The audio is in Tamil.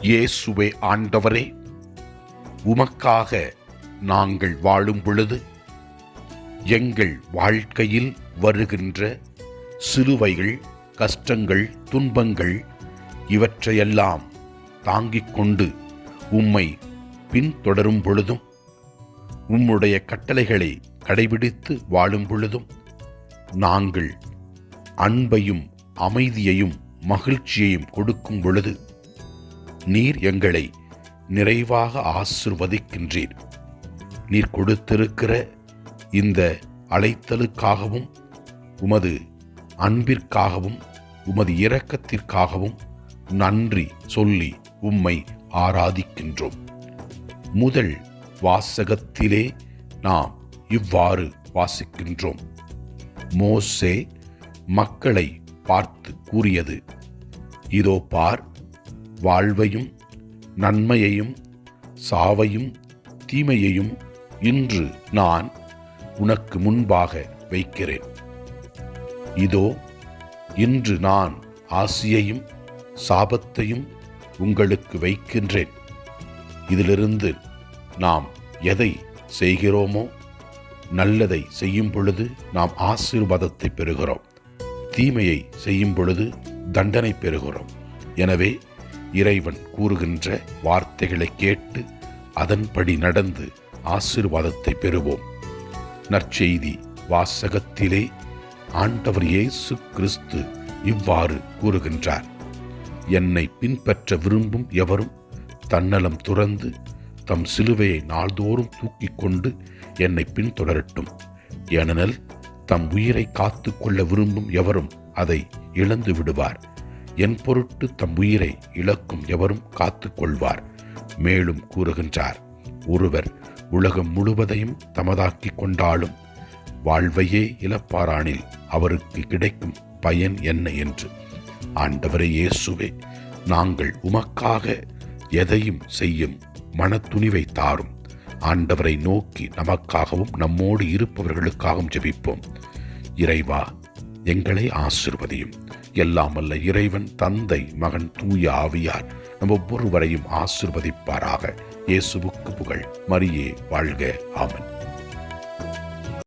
இயேசுவே ஆண்டவரே, உமக்காக நாங்கள் வாழும் பொழுது எங்கள் வாழ்க்கையில் வருகின்ற சிலுவைகள், கஷ்டங்கள், துன்பங்கள் இவற்றையெல்லாம் தாங்கிக் கொண்டு உம்மை பின்தொடரும் பொழுதும், உம்முடைய கட்டளைகளை கடைபிடித்து வாழும் பொழுதும் நாங்கள் அன்பையும் அமைதியையும் மகிழ்ச்சியையும் கொடுக்கும் பொழுது நீர் எங்களை நிறைவாக ஆசிர்வதிக்கின்றீர். நீர் கொடுத்திருக்கிற இந்த அழைத்தலுக்காகவும் உமது அன்பிற்காகவும் உமது இரக்கத்திற்காகவும் நன்றி சொல்லி உம்மை ஆராதிக்கின்றோம். முதல் வாசகத்திலே நாம் இவ்வாறு வாசிக்கின்றோம். மோசே மக்களை பார்த்து கூறியது, இதோ பார், வாழ்வையும் நன்மையையும் சாவையும் தீமையையும் இன்று நான் உனக்கு முன்பாக வைக்கிறேன். இதோ இன்று நான் ஆசியையும் சாபத்தையும் உங்களுக்கு வைக்கின்றேன். இதிலிருந்து நாம் எதை செய்கிறோமோ, நல்லதை செய்யும் பொழுது நாம் ஆசீர்வாதத்தை பெறுகிறோம், தீமையை செய்யும் பொழுது தண்டனை பெறுகிறோம். எனவே இறைவன் கூறுகின்ற வார்த்தைகளை கேட்டு அதன்படி நடந்து ஆசீர்வாதத்தை பெறுவோம். நற்செய்தி வாசகத்திலே ஆண்டவர் இயேசு கிறிஸ்து இவ்வாறு கூறுகின்றார், என்னை பின்பற்ற விரும்பும் எவரும் தன்னலம் துறந்து தம் சிலுவையை நாள்தோறும் தூக்கிக் கொண்டு என்னை பின்தொடரட்டும். ஏனெனில் தம் உயிரை காத்து கொள்ள விரும்பும் எவரும் அதை இழந்து விடுவார். என் பொருட்டு தம் உயிரை இழக்கும் எவரும் காத்து கொள்வார். மேலும் கூறுகின்றார், ஒருவர் உலகம் முழுவதையும் தமதாக்கிக் கொண்டாலும் வாழ்வையே இழப்பாரானில் அவருக்கு கிடைக்கும் பயன் என்ன என்று. ஆண்டவரே இயேசுவே, நாங்கள் உமக்காக எதையும் செய்யும் மனத்துணிவை தாரும். ஆண்டவரை நோக்கி நமக்காகவும் நம்மோடு இருப்பவர்களுக்காகவும் ஜெபிப்போம். இறைவா, எங்களை ஆசிர்வதியும். எல்லாம் வல்ல இறைவன் தந்தை, மகன், தூய ஆவியார் நம் ஒவ்வொருவரையும் ஆசிர்வதிப்பாராக. இயேசுவுக்கு புகழ். மரியே வாழ்க. ஆமென்.